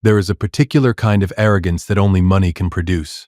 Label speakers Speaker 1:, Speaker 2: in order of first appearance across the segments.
Speaker 1: There is a particular kind of arrogance that only money can produce.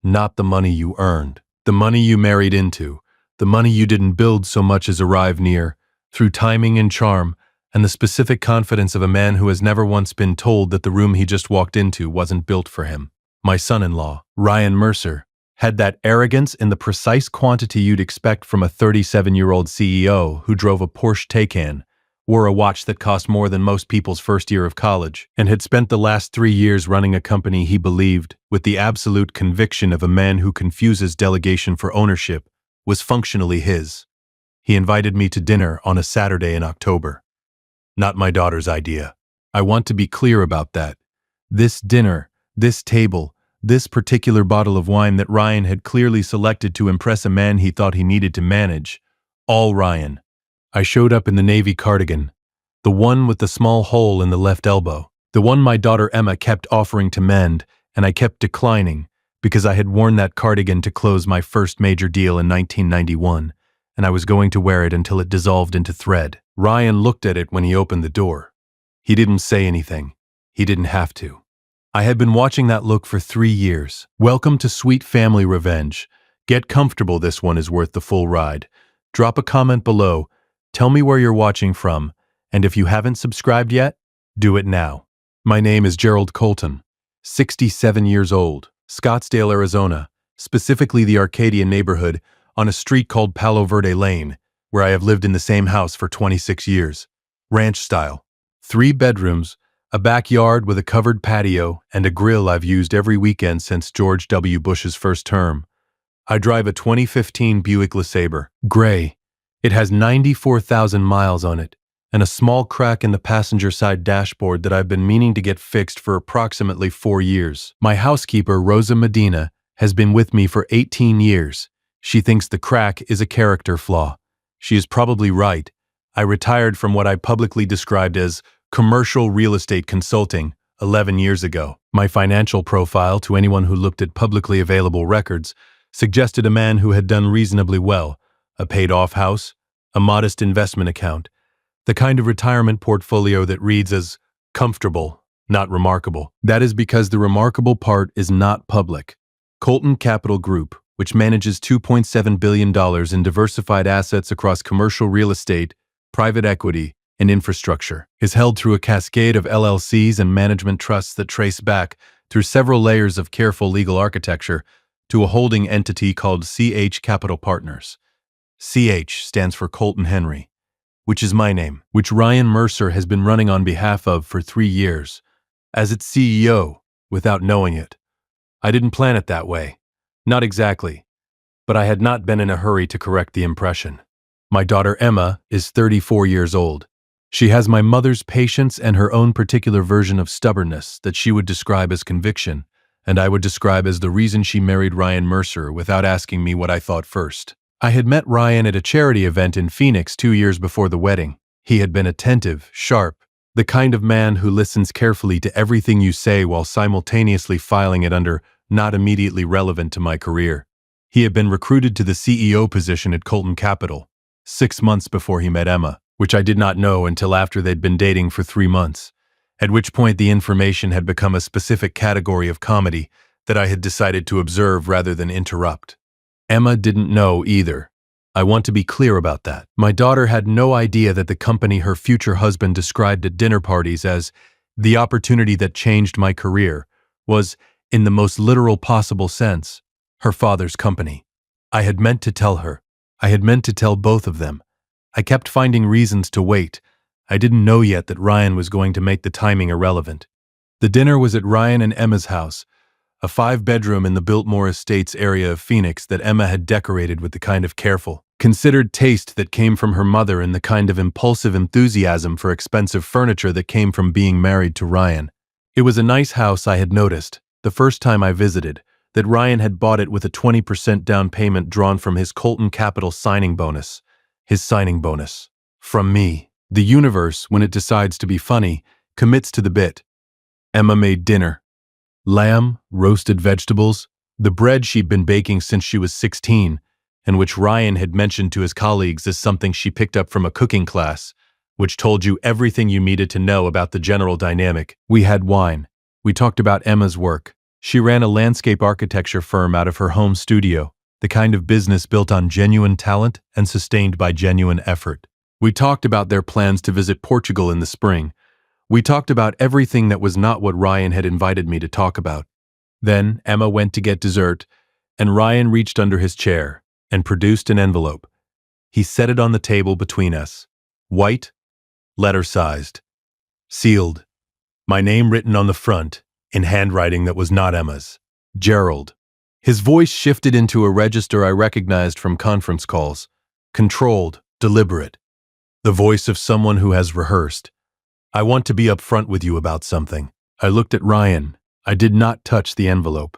Speaker 1: Not the money you earned, the money you married into, the money you didn't build so much as arrive near, through timing and charm, and the specific confidence of a man who has never once been told that the room he just walked into wasn't built for him. My son-in-law, Ryan Mercer, had that arrogance in the precise quantity you'd expect from a 37-year-old CEO who drove a Porsche Taycan, wore a watch that cost more than most people's first year of college, and had spent the last 3 years running a company he believed, with the absolute conviction of a man who confuses delegation for ownership, was functionally his. He invited me to dinner on a Saturday in October. Not my daughter's idea. I want to be clear about that. This dinner, this table, this particular bottle of wine that Ryan had clearly selected to impress a man he thought he needed to manage. All Ryan. I showed up in the navy cardigan, the one with the small hole in the left elbow, the one my daughter Emma kept offering to mend, and I kept declining because I had worn that cardigan to close my first major deal in 1991, and I was going to wear it until it dissolved into thread. Ryan looked at it when he opened the door. He didn't say anything. He didn't have to. I had been watching that look for 3 years. Welcome to Sweet Family Revenge. Get comfortable, this one is worth the full ride. Drop a comment below. Tell me where you're watching from, and if you haven't subscribed yet, do it now. My name is Gerald Colton, 67 years old, Scottsdale, Arizona, specifically the Arcadia neighborhood, on a street called Palo Verde Lane, where I have lived in the same house for 26 years. Ranch style. 3 bedrooms, a backyard with a covered patio, and a grill I've used every weekend since George W. Bush's first term. I drive a 2015 Buick LeSabre, gray. It has 94,000 miles on it, and a small crack in the passenger side dashboard that I've been meaning to get fixed for approximately 4 years. My housekeeper, Rosa Medina, has been with me for 18 years. She thinks the crack is a character flaw. She is probably right. I retired from what I publicly described as commercial real estate consulting 11 years ago. My financial profile, to anyone who looked at publicly available records, suggested a man who had done reasonably well. A paid-off house, a modest investment account, the kind of retirement portfolio that reads as comfortable, not remarkable. That is because the remarkable part is not public. Colton Capital Group, which manages $2.7 billion in diversified assets across commercial real estate, private equity, and infrastructure, is held through a cascade of LLCs and management trusts that trace back through several layers of careful legal architecture to a holding entity called CH Capital Partners. CH stands for Colton Henry, which is my name, which Ryan Mercer has been running on behalf of for 3 years, as its CEO, without knowing it. I didn't plan it that way. Not exactly. But I had not been in a hurry to correct the impression. My daughter Emma is 34 years old. She has my mother's patience and her own particular version of stubbornness that she would describe as conviction, and I would describe as the reason she married Ryan Mercer without asking me what I thought first. I had met Ryan at a charity event in Phoenix 2 years before the wedding. He had been attentive, sharp, the kind of man who listens carefully to everything you say while simultaneously filing it under not immediately relevant to my career. He had been recruited to the CEO position at Colton Capital 6 months before he met Emma, which I did not know until after they'd been dating for 3 months, at which point the information had become a specific category of comedy that I had decided to observe rather than interrupt. Emma didn't know either. I want to be clear about that. My daughter had no idea that the company her future husband described at dinner parties as the opportunity that changed my career was, in the most literal possible sense, her father's company. I had meant to tell her. I had meant to tell both of them. I kept finding reasons to wait. I didn't know yet that Ryan was going to make the timing irrelevant. The dinner was at Ryan and Emma's house, a 5-bedroom in the Biltmore Estates area of Phoenix that Emma had decorated with the kind of careful, considered taste that came from her mother and the kind of impulsive enthusiasm for expensive furniture that came from being married to Ryan. It was a nice house, I had noticed, the first time I visited, that Ryan had bought it with a 20% down payment drawn from his Colton Capital signing bonus. His signing bonus. From me. The universe, when it decides to be funny, commits to the bit. Emma made dinner. Lamb, roasted vegetables, the bread she'd been baking since she was 16, and which Ryan had mentioned to his colleagues as something she picked up from a cooking class, which told you everything you needed to know about the general dynamic. We had wine. We talked about Emma's work. She ran a landscape architecture firm out of her home studio, the kind of business built on genuine talent and sustained by genuine effort. We talked about their plans to visit Portugal in the spring. We talked about everything that was not what Ryan had invited me to talk about. Then Emma went to get dessert, and Ryan reached under his chair and produced an envelope. He set it on the table between us. White, letter-sized, sealed. My name written on the front, in handwriting that was not Emma's. Gerald. His voice shifted into a register I recognized from conference calls. Controlled, deliberate. The voice of someone who has rehearsed. I want to be upfront with you about something. I looked at Ryan. I did not touch the envelope.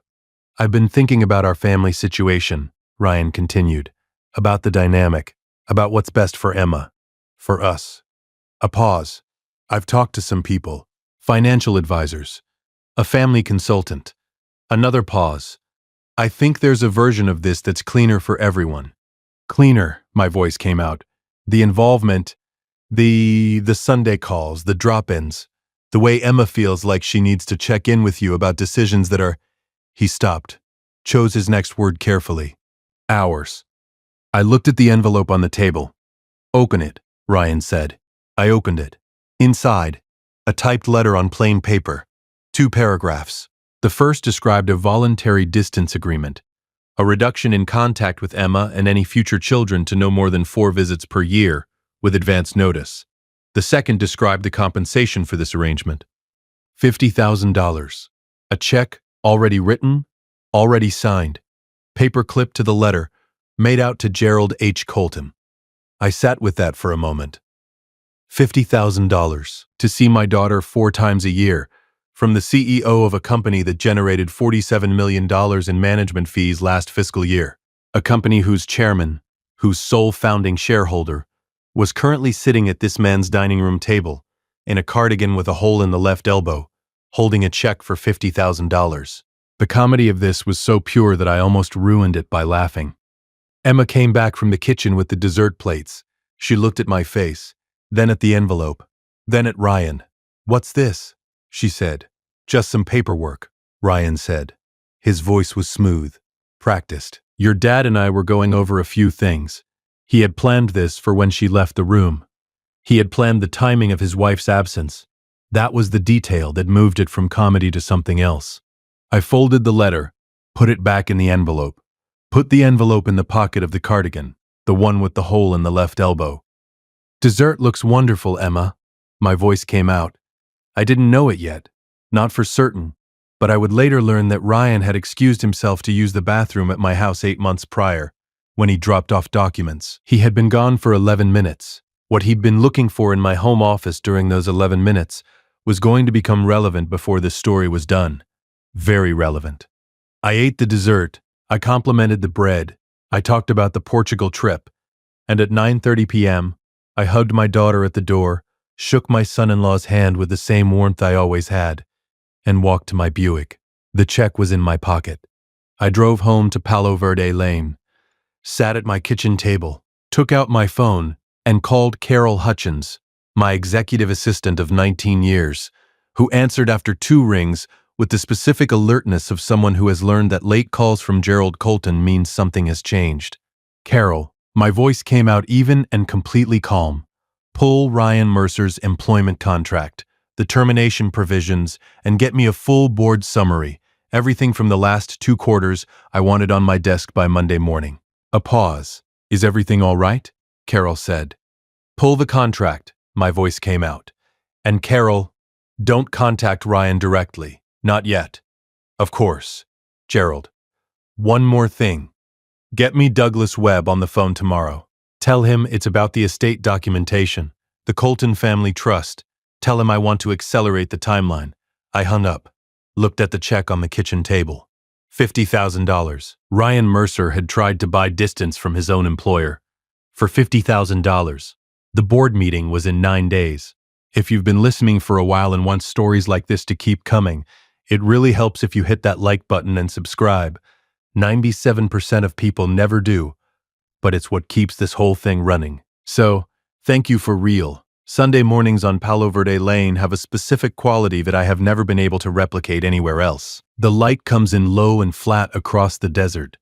Speaker 1: I've been thinking about our family situation, Ryan continued. About the dynamic. About what's best for Emma. For us. A pause. I've talked to some people. Financial advisors. A family consultant. Another pause. I think there's a version of this that's cleaner for everyone. Cleaner, my voice came out. The involvement, the Sunday calls, the drop-ins, the way Emma feels like she needs to check in with you about decisions that are... He stopped, chose his next word carefully. Ours. I looked at the envelope on the table. Open it, Ryan said. I opened it. Inside, a typed letter on plain paper. 2 paragraphs. The first described a voluntary distance agreement, a reduction in contact with Emma and any future children to no more than 4 visits per year, with advance notice. The second described the compensation for this arrangement. $50,000. A check, already written, already signed. Paper clipped to the letter, made out to Gerald H. Colton. I sat with that for a moment. $50,000 to see my daughter 4 times a year, from the CEO of a company that generated $47 million in management fees last fiscal year, a company whose chairman, whose sole founding shareholder, was currently sitting at this man's dining room table, in a cardigan with a hole in the left elbow, holding a check for $50,000. The comedy of this was so pure that I almost ruined it by laughing. Emma came back from the kitchen with the dessert plates. She looked at my face, then at the envelope, then at Ryan. What's this? She said. Just some paperwork, Ryan said. His voice was smooth, practiced. Your dad and I were going over a few things. He had planned this for when she left the room. He had planned the timing of his wife's absence. That was the detail that moved it from comedy to something else. I folded the letter, put it back in the envelope, put the envelope in the pocket of the cardigan, the one with the hole in the left elbow. Dessert looks wonderful, Emma. My voice came out. I didn't know it yet, not for certain, but I would later learn that Ryan had excused himself to use the bathroom at my house 8 months prior, when he dropped off documents. He had been gone for 11 minutes. What he'd been looking for in my home office during those 11 minutes was going to become relevant before this story was done. Very relevant. I ate the dessert, I complimented the bread, I talked about the Portugal trip, and at 9:30 p.m., I hugged my daughter at the door, shook my son-in-law's hand with the same warmth I always had, and walked to my Buick. The check was in my pocket. I drove home to Palo Verde Lane, sat at my kitchen table, took out my phone, and called Carol Hutchins, my executive assistant of 19 years, who answered after 2 rings with the specific alertness of someone who has learned that late calls from Gerald Colton means something has changed. Carol, my voice came out even and completely calm. Pull Ryan Mercer's employment contract, the termination provisions, and get me a full board summary, everything from the last 2 quarters I wanted on my desk by Monday morning. A pause. Is everything all right? Carol said. Pull the contract, my voice came out. And Carol, don't contact Ryan directly. Not yet. Of course. Gerald. One more thing. Get me Douglas Webb on the phone tomorrow. Tell him it's about the estate documentation, the Colton family trust. Tell him I want to accelerate the timeline. I hung up, looked at the check on the kitchen table. $50,000. Ryan Mercer had tried to buy distance from his own employer. For $50,000. The board meeting was in 9 days. If you've been listening for a while and want stories like this to keep coming, it really helps if you hit that like button and subscribe. 97% of people never do, but it's what keeps this whole thing running. So, thank you for real. Sunday mornings on Palo Verde Lane have a specific quality that I have never been able to replicate anywhere else. The light comes in low and flat across the desert.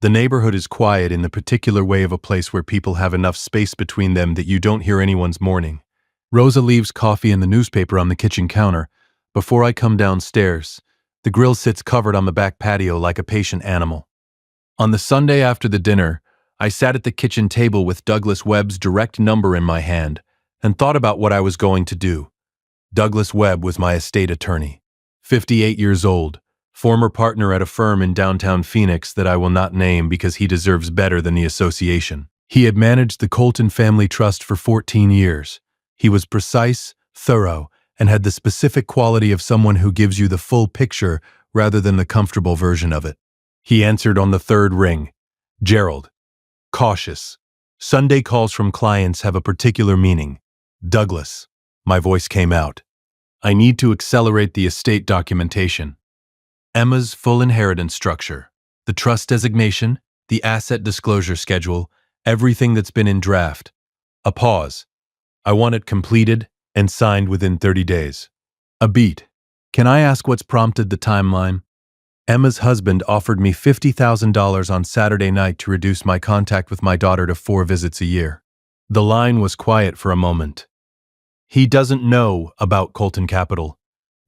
Speaker 1: The neighborhood is quiet in the particular way of a place where people have enough space between them that you don't hear anyone's mourning. Rosa leaves coffee and the newspaper on the kitchen counter. Before I come downstairs, the grill sits covered on the back patio like a patient animal. On the Sunday after the dinner, I sat at the kitchen table with Douglas Webb's direct number in my hand and thought about what I was going to do. Douglas Webb was my estate attorney, 58 years old, former partner at a firm in downtown Phoenix that I will not name because he deserves better than the association. He had managed the Colton Family Trust for 14 years. He was precise, thorough, and had the specific quality of someone who gives you the full picture rather than the comfortable version of it. He answered on the third ring. Gerald. Cautious. Sunday calls from clients have a particular meaning. Douglas. My voice came out. I need to accelerate the estate documentation. Emma's full inheritance structure, the trust designation, the asset disclosure schedule, everything that's been in draft. A pause. I want it completed and signed within 30 days. A beat. Can I ask what's prompted the timeline? Emma's husband offered me $50,000 on Saturday night to reduce my contact with my daughter to 4 visits a year. The line was quiet for a moment. He doesn't know about Colton Capital,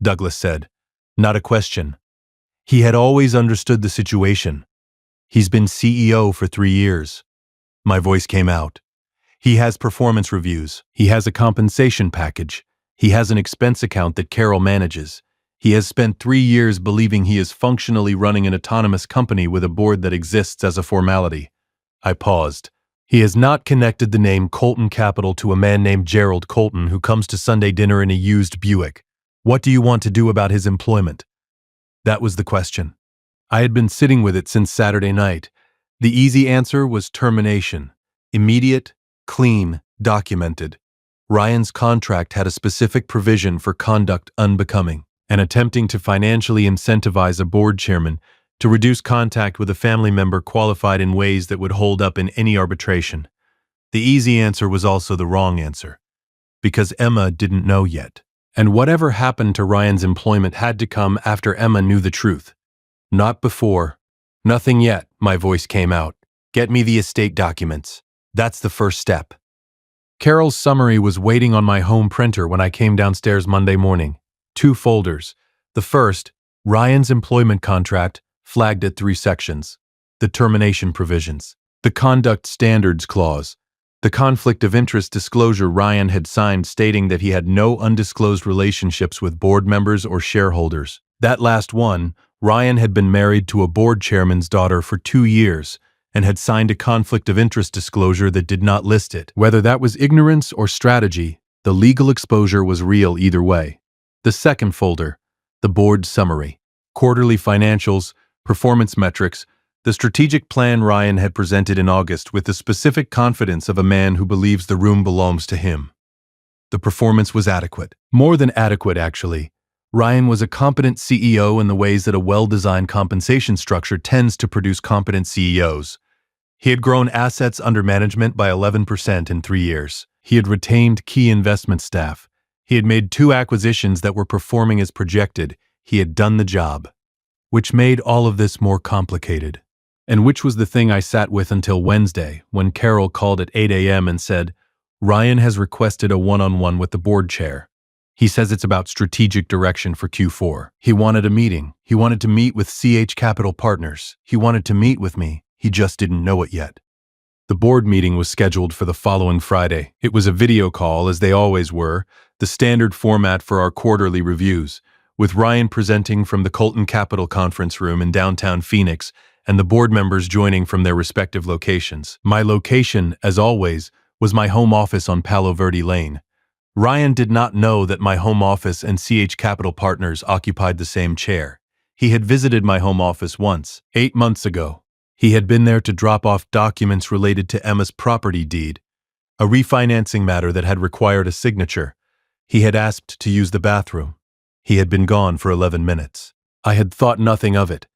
Speaker 1: Douglas said. Not a question. He had always understood the situation. He's been CEO for 3 years. My voice came out. He has performance reviews. He has a compensation package. He has an expense account that Carol manages. He has spent 3 years believing he is functionally running an autonomous company with a board that exists as a formality. I paused. He has not connected the name Colton Capital to a man named Gerald Colton who comes to Sunday dinner in a used Buick. What do you want to do about his employment? That was the question. I had been sitting with it since Saturday night. The easy answer was termination. Immediate, clean, documented. Ryan's contract had a specific provision for conduct unbecoming, and attempting to financially incentivize a board chairman to reduce contact with a family member qualified in ways that would hold up in any arbitration. The easy answer was also the wrong answer, because Emma didn't know yet. And whatever happened to Ryan's employment had to come after Emma knew the truth. Not before. Nothing yet, my voice came out. Get me the estate documents. That's the first step. Carol's summary was waiting on my home printer when I came downstairs Monday morning. 2 folders. The first, Ryan's employment contract, flagged at 3 sections. The termination provisions. The conduct standards clause. The conflict of interest disclosure Ryan had signed stating that he had no undisclosed relationships with board members or shareholders. That last one, Ryan had been married to a board chairman's daughter for 2 years and had signed a conflict of interest disclosure that did not list it. Whether that was ignorance or strategy, the legal exposure was real either way. The second folder, the board summary. Quarterly financials, performance metrics, the strategic plan Ryan had presented in August with the specific confidence of a man who believes the room belongs to him. The performance was adequate. More than adequate, actually. Ryan was a competent CEO in the ways that a well-designed compensation structure tends to produce competent CEOs. He had grown assets under management by 11% in 3 years. He had retained key investment staff. He had made 2 acquisitions that were performing as projected. He had done the job. Which made all of this more complicated. And which was the thing I sat with until Wednesday, when Carol called at 8 a.m. and said, Ryan has requested a one-on-one with the board chair. He says it's about strategic direction for Q4. He wanted a meeting. He wanted to meet with CH Capital Partners. He wanted to meet with me. He just didn't know it yet. The board meeting was scheduled for the following Friday. It was a video call, as they always were, the standard format for our quarterly reviews, with Ryan presenting from the Colton Capital Conference Room in downtown Phoenix and the board members joining from their respective locations. My location, as always, was my home office on Palo Verde Lane. Ryan did not know that my home office and CH Capital Partners occupied the same chair. He had visited my home office once, 8 months ago. He had been there to drop off documents related to Emma's property deed, a refinancing matter that had required a signature. He had asked to use the bathroom. He had been gone for 11 minutes. I had thought nothing of it.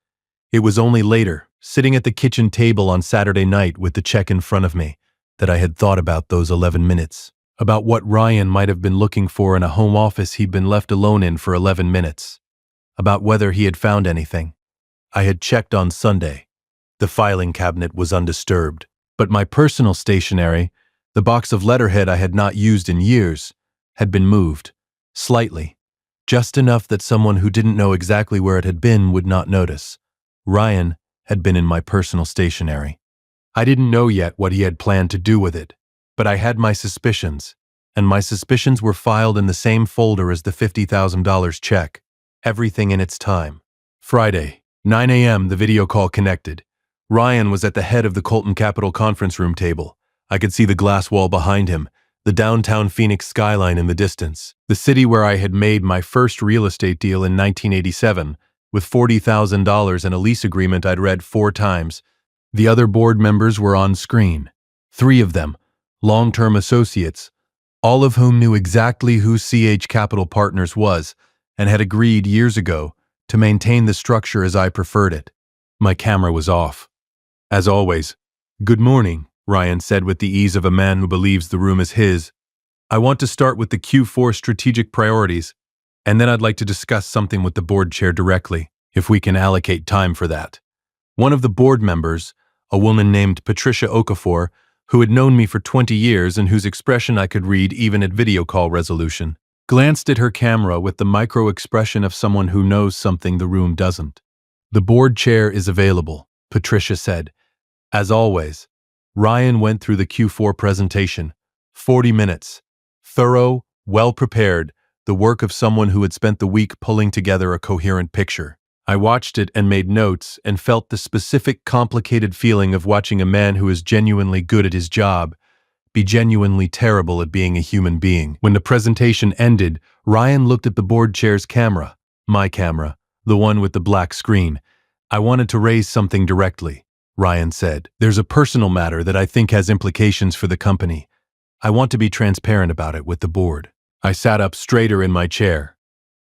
Speaker 1: It was only later, sitting at the kitchen table on Saturday night with the check in front of me, that I had thought about those 11 minutes. about what Ryan might have been looking for in a home office he'd been left alone in for 11 minutes, about whether he had found anything. I had checked on Sunday. The filing cabinet was undisturbed, but my personal stationery, the box of letterhead I had not used in years, had been moved, slightly, just enough that someone who didn't know exactly where it had been would not notice. Ryan had been in my personal stationery. I didn't know yet what he had planned to do with it, but I had my suspicions, and my suspicions were filed in the same folder as the $50,000 check, everything in its time. Friday, 9 a.m., the video call connected. Ryan was at the head of the Colton Capital conference room table. I could see the glass wall behind him, the downtown Phoenix skyline in the distance, the city where I had made my first real estate deal in 1987, with $40,000 and a lease agreement I'd read 4 times. The other board members were on screen. 3 of them, long-term associates, all of whom knew exactly who CH Capital Partners was and had agreed years ago to maintain the structure as I preferred it. My camera was off. As always, "Good morning," Ryan said with the ease of a man who believes the room is his. "I want to start with the Q4 strategic priorities, and then I'd like to discuss something with the board chair directly, if we can allocate time for that." One of the board members, a woman named Patricia Okafor, who had known me for 20 years and whose expression I could read even at video call resolution, glanced at her camera with the micro-expression of someone who knows something the room doesn't. "The board chair is available," Patricia said. As always, Ryan went through the Q4 presentation. 40 minutes. Thorough, well-prepared, the work of someone who had spent the week pulling together a coherent picture. I watched it and made notes and felt the specific, complicated feeling of watching a man who is genuinely good at his job be genuinely terrible at being a human being. When the presentation ended, Ryan looked at the board chair's camera, my camera, the one with the black screen. "I wanted to raise something directly," Ryan said. "There's a personal matter that I think has implications for the company. I want to be transparent about it with the board." I sat up straighter in my chair.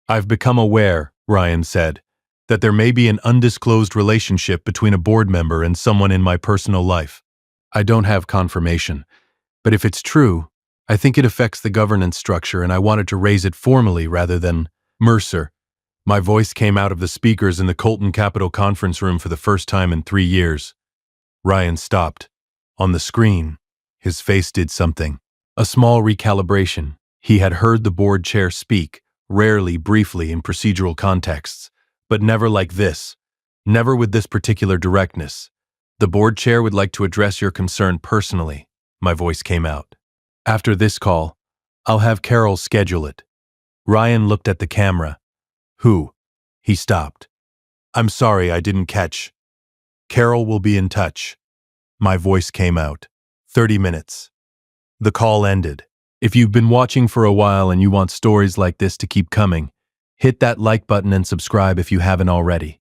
Speaker 1: "I've become aware," Ryan said, "that there may be an undisclosed relationship between a board member and someone in my personal life. I don't have confirmation, but if it's true, I think it affects the governance structure and I wanted to raise it formally rather than..." "Mercer." My voice came out of the speakers in the Colton Capital conference room for the first time in 3 years. Ryan stopped. On the screen, his face did something. A small recalibration. He had heard the board chair speak, rarely, briefly, in procedural contexts, but never like this. Never with this particular directness. "The board chair would like to address your concern personally," my voice came out. "After this call, I'll have Carol schedule it." Ryan looked at the camera. "Who?" He stopped. "I'm sorry, I didn't catch." "Carol will be in touch." My voice came out. 30 minutes. The call ended. If you've been watching for a while and you want stories like this to keep coming, hit that like button and subscribe if you haven't already.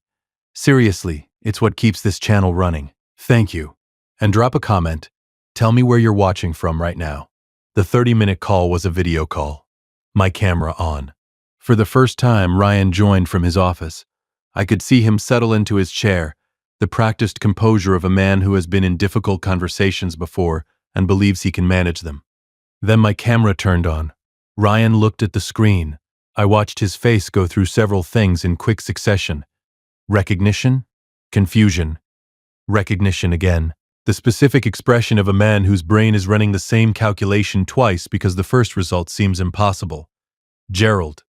Speaker 1: Seriously, it's what keeps this channel running. Thank you. And drop a comment. Tell me where you're watching from right now. The 30-minute call was a video call. My camera on. For the first time, Ryan joined from his office. I could see him settle into his chair, the practiced composure of a man who has been in difficult conversations before and believes he can manage them. Then my camera turned on. Ryan looked at the screen. I watched his face go through several things in quick succession. Recognition, confusion, recognition again. The specific expression of a man whose brain is running the same calculation twice because the first result seems impossible. "Gerald."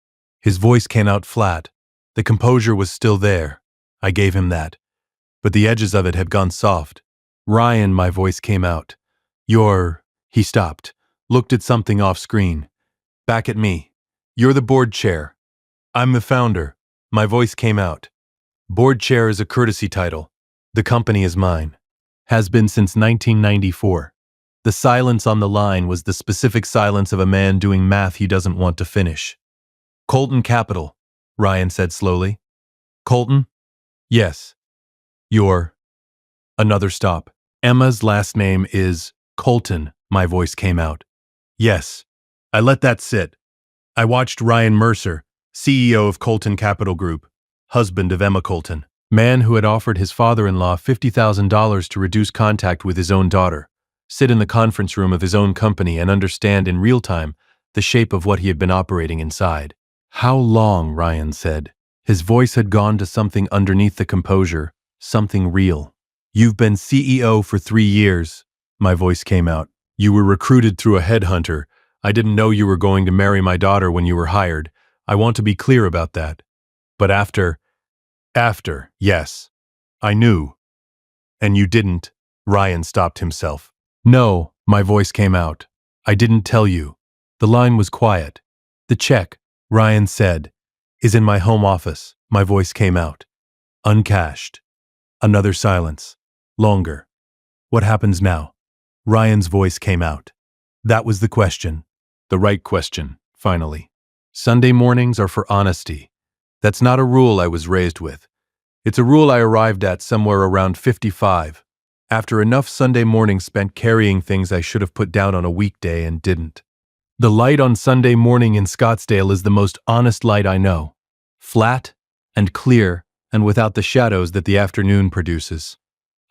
Speaker 1: His voice came out flat. The composure was still there. I gave him that. But the edges of it had gone soft. "Ryan," my voice came out. "You're..." He stopped, looked at something off screen. "Back at me. You're the board chair." "I'm the founder." My voice came out. "Board chair is a courtesy title. The company is mine. Has been since 1994. The silence on the line was the specific silence of a man doing math he doesn't want to finish. "Colton Capital," Ryan said slowly. "Colton?" "Yes." "You're..." Another stop. "Emma's last name is Colton," my voice came out. "Yes." I let that sit. I watched Ryan Mercer, CEO of Colton Capital Group, husband of Emma Colton, man who had offered his father-in-law $50,000 to reduce contact with his own daughter, sit in the conference room of his own company and understand in real time the shape of what he had been operating inside. How long, Ryan said. His voice had gone to something underneath the composure, something real. You've been CEO for 3 years, my voice came out. You were recruited through a headhunter. I didn't know you were going to marry my daughter when you were hired. I want to be clear about that. But after, yes. I knew. And you didn't. Ryan stopped himself. No, my voice came out. I didn't tell you. The line was quiet. The check, Ryan said, is in my home office. My voice came out. Uncashed. Another silence. Longer. What happens now? Ryan's voice came out. That was the question. The right question, finally. Sunday mornings are for honesty. That's not a rule I was raised with. It's a rule I arrived at somewhere around 55, after enough Sunday mornings spent carrying things I should have put down on a weekday and didn't. The light on Sunday morning in Scottsdale is the most honest light I know. Flat and clear and without the shadows that the afternoon produces.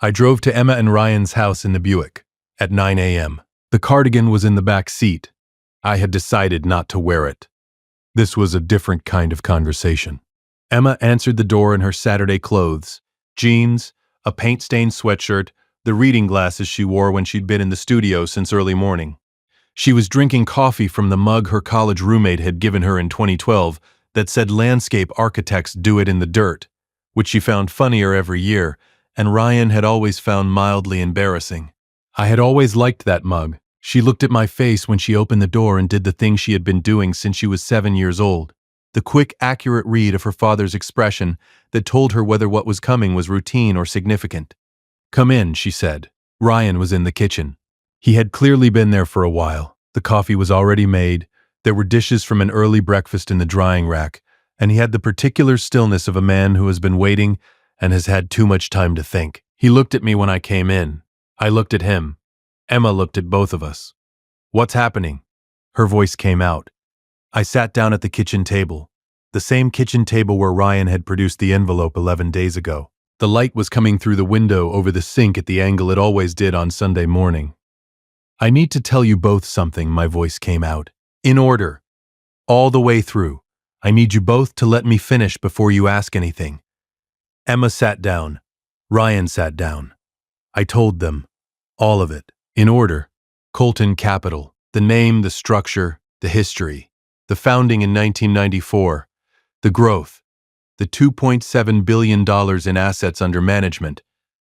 Speaker 1: I drove to Emma and Ryan's house in the Buick at 9 a.m. The cardigan was in the back seat. I had decided not to wear it. This was a different kind of conversation. Emma answered the door in her Saturday clothes, jeans, a paint-stained sweatshirt, the reading glasses she wore when she'd been in the studio since early morning. She was drinking coffee from the mug her college roommate had given her in 2012 that said landscape architects do it in the dirt, which she found funnier every year, and Ryan had always found mildly embarrassing. I had always liked that mug. She looked at my face when she opened the door and did the thing she had been doing since she was 7 years old. The quick, accurate read of her father's expression that told her whether what was coming was routine or significant. Come in, she said. Ryan was in the kitchen. He had clearly been there for a while. The coffee was already made. There were dishes from an early breakfast in the drying rack, and he had the particular stillness of a man who has been waiting and has had too much time to think. He looked at me when I came in. I looked at him. Emma looked at both of us. What's happening? Her voice came out. I sat down at the kitchen table, the same kitchen table where Ryan had produced the envelope 11 days ago. The light was coming through the window over the sink at the angle it always did on Sunday morning. I need to tell you both something, my voice came out. In order. All the way through. I need you both to let me finish before you ask anything. Emma sat down. Ryan sat down. I told them. All of it. In order. Colton Capital. The name, the structure, the history. The founding in 1994, the growth, the $2.7 billion in assets under management,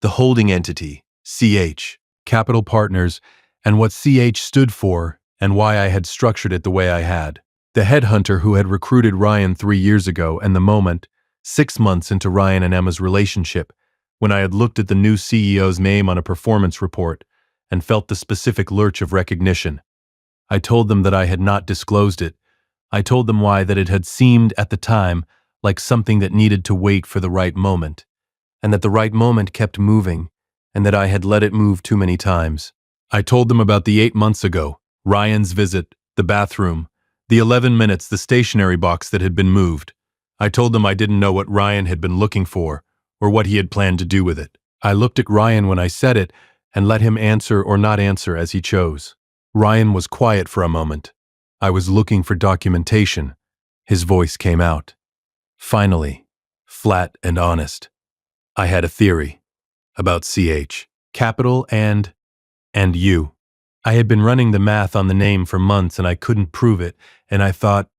Speaker 1: the holding entity, CH, Capital Partners, and what CH stood for and why I had structured it the way I had. The headhunter who had recruited Ryan 3 years ago and the moment, 6 months into Ryan and Emma's relationship, when I had looked at the new CEO's name on a performance report and felt the specific lurch of recognition. I told them that I had not disclosed it. I told them why, that it had seemed at the time like something that needed to wait for the right moment, and that the right moment kept moving, and that I had let it move too many times. I told them about the 8 months ago, Ryan's visit, the bathroom, the 11 minutes, the stationery box that had been moved. I told them I didn't know what Ryan had been looking for, or what he had planned to do with it. I looked at Ryan when I said it, and let him answer or not answer as he chose. Ryan was quiet for a moment. I was looking for documentation. His voice came out. Finally, flat and honest. I had a theory about CH, Capital and you. I had been running the math on the name for months and I couldn't prove it, and I thought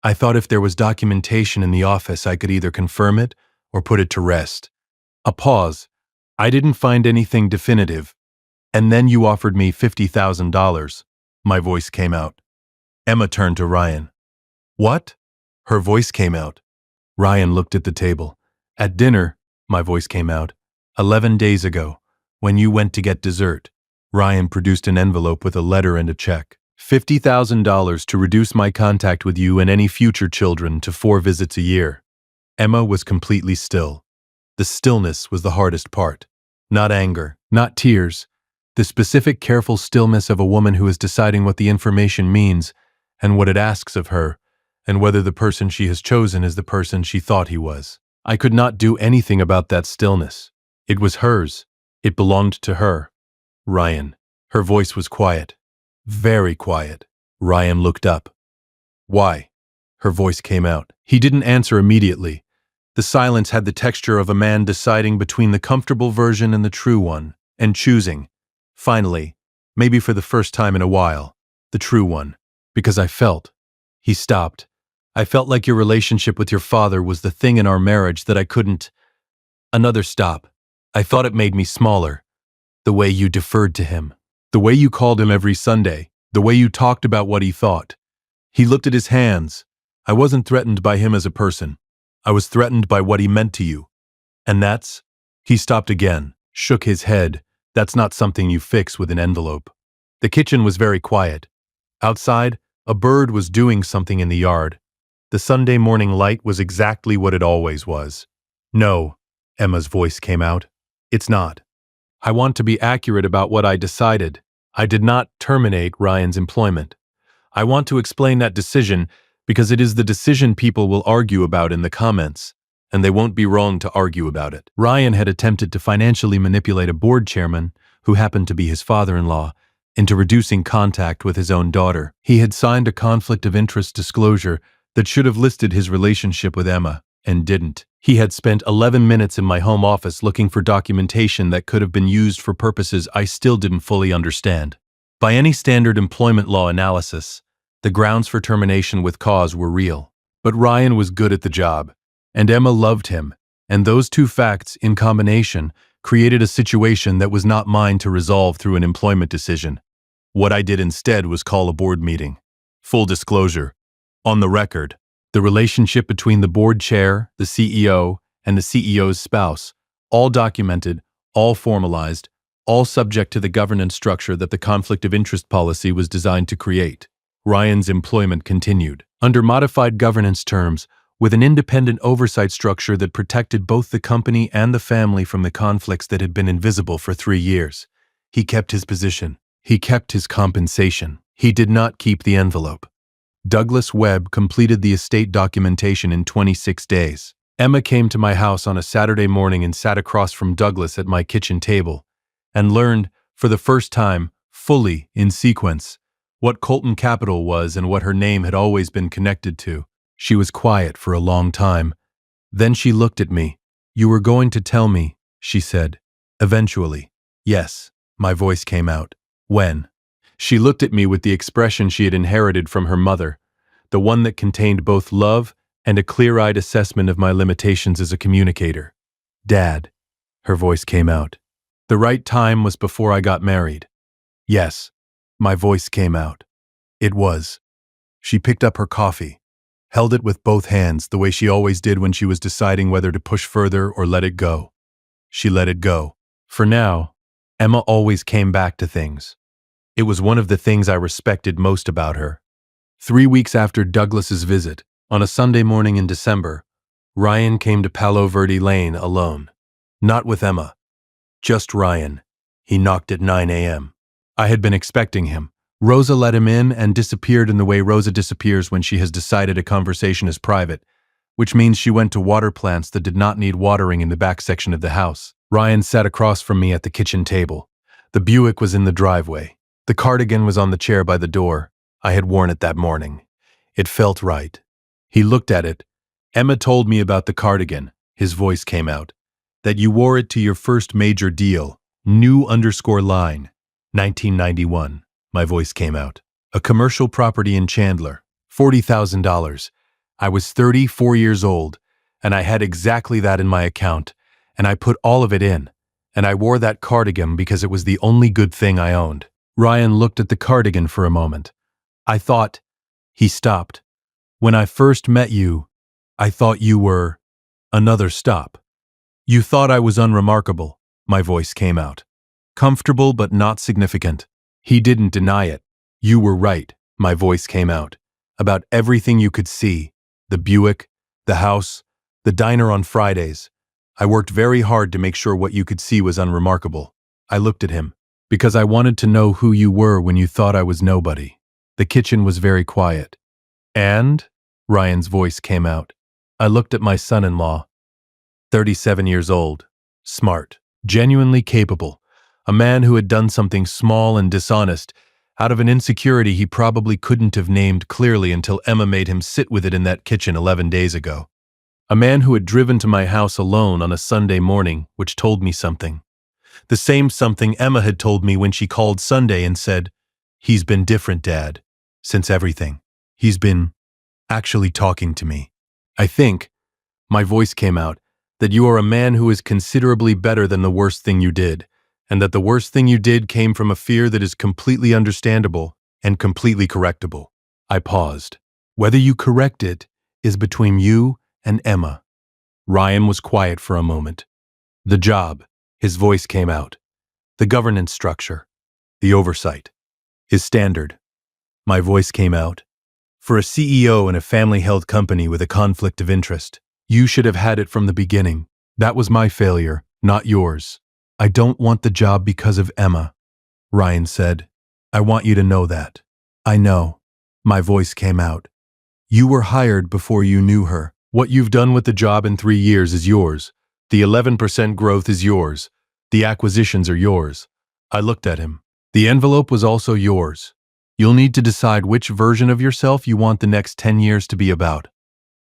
Speaker 1: if there was documentation in the office I could either confirm it or put it to rest. A pause. I didn't find anything definitive. And then you offered me $50,000. My voice came out. Emma turned to Ryan. What? Her voice came out. Ryan looked at the table. At dinner, my voice came out. 11 days ago, when you went to get dessert, Ryan produced an envelope with a letter and a check. $50,000 to reduce my contact with you and any future children to 4 visits a year. Emma was completely still. The stillness was the hardest part. Not anger, not tears. The specific, careful stillness of a woman who is deciding what the information means and what it asks of her, and whether the person she has chosen is the person she thought he was. I could not do anything about that stillness. It was hers. It belonged to her. Ryan. Her voice was quiet. Very quiet. Ryan looked up. Why? Her voice came out. He didn't answer immediately. The silence had the texture of a man deciding between the comfortable version and the true one, and choosing, finally, maybe for the first time in a while, the true one. Because I felt. He stopped. I felt like your relationship with your father was the thing in our marriage that I couldn't. Another stop. I thought it made me smaller. The way you deferred to him. The way you called him every Sunday. The way you talked about what he thought. He looked at his hands. I wasn't threatened by him as a person. I was threatened by what he meant to you. And that's... He stopped again, shook his head. That's not something you fix with an envelope. The kitchen was very quiet. Outside, a bird was doing something in the yard. The Sunday morning light was exactly what it always was. No, Emma's voice came out. It's not. I want to be accurate about what I decided. I did not terminate Ryan's employment. I want to explain that decision because it is the decision people will argue about in the comments, and they won't be wrong to argue about it. Ryan had attempted to financially manipulate a board chairman, who happened to be his father-in-law, into reducing contact with his own daughter. He had signed a conflict of interest disclosure that should have listed his relationship with Emma, and didn't. He had spent 11 minutes in my home office looking for documentation that could have been used for purposes I still didn't fully understand. By any standard employment law analysis, the grounds for termination with cause were real. But Ryan was good at the job, and Emma loved him, and those two facts, in combination, created a situation that was not mine to resolve through an employment decision. What I did instead was call a board meeting. Full disclosure. On the record, the relationship between the board chair, the CEO, and the CEO's spouse, all documented, all formalized, all subject to the governance structure that the conflict of interest policy was designed to create. Ryan's employment continued, under modified governance terms, with an independent oversight structure that protected both the company and the family from the conflicts that had been invisible for 3 years. He kept his position. He kept his compensation. He did not keep the envelope. Douglas Webb completed the estate documentation in 26 days. Emma came to my house on a Saturday morning and sat across from Douglas at my kitchen table, and learned, for the first time, fully, in sequence, what Colton Capital was and what her name had always been connected to. She was quiet for a long time. Then she looked at me. "You were going to tell me," she said. "Eventually." "Yes," my voice came out. "When?" She looked at me with the expression she had inherited from her mother, the one that contained both love and a clear-eyed assessment of my limitations as a communicator. "Dad," her voice came out. "The right time was before I got married." "Yes," my voice came out. "It was." She picked up her coffee, held it with both hands the way she always did when she was deciding whether to push further or let it go. She let it go. For now, Emma always came back to things. It was one of the things I respected most about her. 3 weeks after Douglas's visit, on a Sunday morning in December, Ryan came to Palo Verde Lane alone. Not with Emma. Just Ryan. He knocked at 9 a.m. I had been expecting him. Rosa let him in and disappeared in the way Rosa disappears when she has decided a conversation is private, which means she went to water plants that did not need watering in the back section of the house. Ryan sat across from me at the kitchen table. The Buick was in the driveway. The cardigan was on the chair by the door. I had worn it that morning. It felt right. He looked at it. "Emma told me about the cardigan," his voice came out. "That you wore it to your first major deal. New_line. 1991. My voice came out. "A commercial property in Chandler. $40,000. I was 34 years old, and I had exactly that in my account, and I put all of it in, and I wore that cardigan because it was the only good thing I owned." Ryan looked at the cardigan for a moment. "I thought..." He stopped. "When I first met you, I thought you were..." Another stop. "You thought I was unremarkable," my voice came out. "Comfortable but not significant." He didn't deny it. "You were right," my voice came out. "About everything you could see. The Buick, the house, the diner on Fridays. I worked very hard to make sure what you could see was unremarkable." I looked at him. "Because I wanted to know who you were when you thought I was nobody." The kitchen was very quiet. "And?" Ryan's voice came out. I looked at my son-in-law. 37 years old. Smart. Genuinely capable. A man who had done something small and dishonest, out of an insecurity he probably couldn't have named clearly until Emma made him sit with it in that kitchen 11 days ago. A man who had driven to my house alone on a Sunday morning, which told me something. The same something Emma had told me when she called Sunday and said, "He's been different, Dad, since everything. He's been actually talking to me. I think," my voice came out, "that you are a man who is considerably better than the worst thing you did, and that the worst thing you did came from a fear that is completely understandable and completely correctable." I paused. "Whether you correct it is between you and Emma." Ryan was quiet for a moment. "The job," his voice came out. "The governance structure. The oversight. Is standard." My voice came out. "For a CEO in a family-held company with a conflict of interest, you should have had it from the beginning. That was my failure, not yours." "I don't want the job because of Emma," Ryan said. "I want you to know that." "I know." My voice came out. "You were hired before you knew her. What you've done with the job in 3 years is yours. The 11% growth is yours. The acquisitions are yours." I looked at him. "The envelope was also yours. You'll need to decide which version of yourself you want the next 10 years to be about."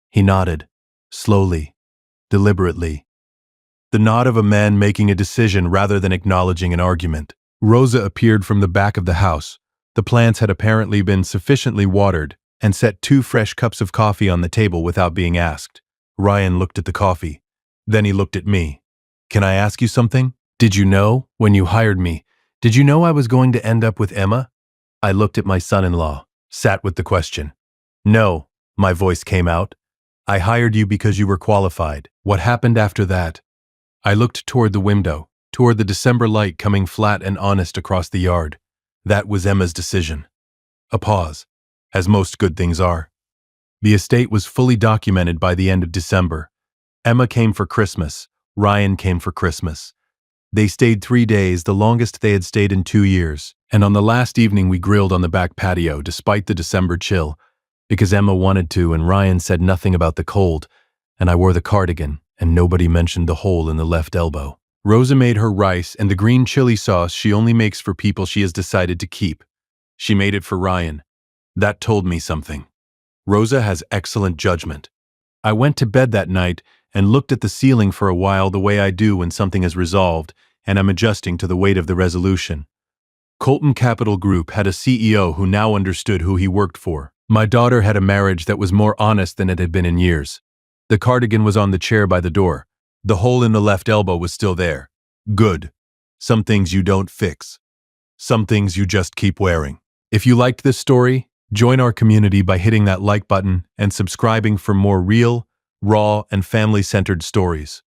Speaker 1: He nodded, slowly, deliberately. The nod of a man making a decision rather than acknowledging an argument. Rosa appeared from the back of the house. The plants had apparently been sufficiently watered, and set 2 fresh cups of coffee on the table without being asked. Ryan looked at the coffee. Then he looked at me. "Can I ask you something? Did you know, when you hired me, did you know I was going to end up with Emma?" I looked at my son-in-law, sat with the question. "No," my voice came out. "I hired you because you were qualified. What happened after that?" I looked toward the window, toward the December light coming flat and honest across the yard. "That was Emma's decision." A pause, as most good things are. The estate was fully documented by the end of December. Emma came for Christmas. Ryan came for Christmas. They stayed 3 days, the longest they had stayed in 2 years. And on the last evening we grilled on the back patio, despite the December chill, because Emma wanted to and Ryan said nothing about the cold, and I wore the cardigan, and nobody mentioned the hole in the left elbow. Rosa made her rice and the green chili sauce she only makes for people she has decided to keep. She made it for Ryan. That told me something. Rosa has excellent judgment. I went to bed that night and looked at the ceiling for a while the way I do when something is resolved and I'm adjusting to the weight of the resolution. Colton Capital Group had a CEO who now understood who he worked for. My daughter had a marriage that was more honest than it had been in years. The cardigan was on the chair by the door. The hole in the left elbow was still there. Good. Some things you don't fix. Some things you just keep wearing. If you liked this story, join our community by hitting that like button and subscribing for more real, raw, and family-centered stories.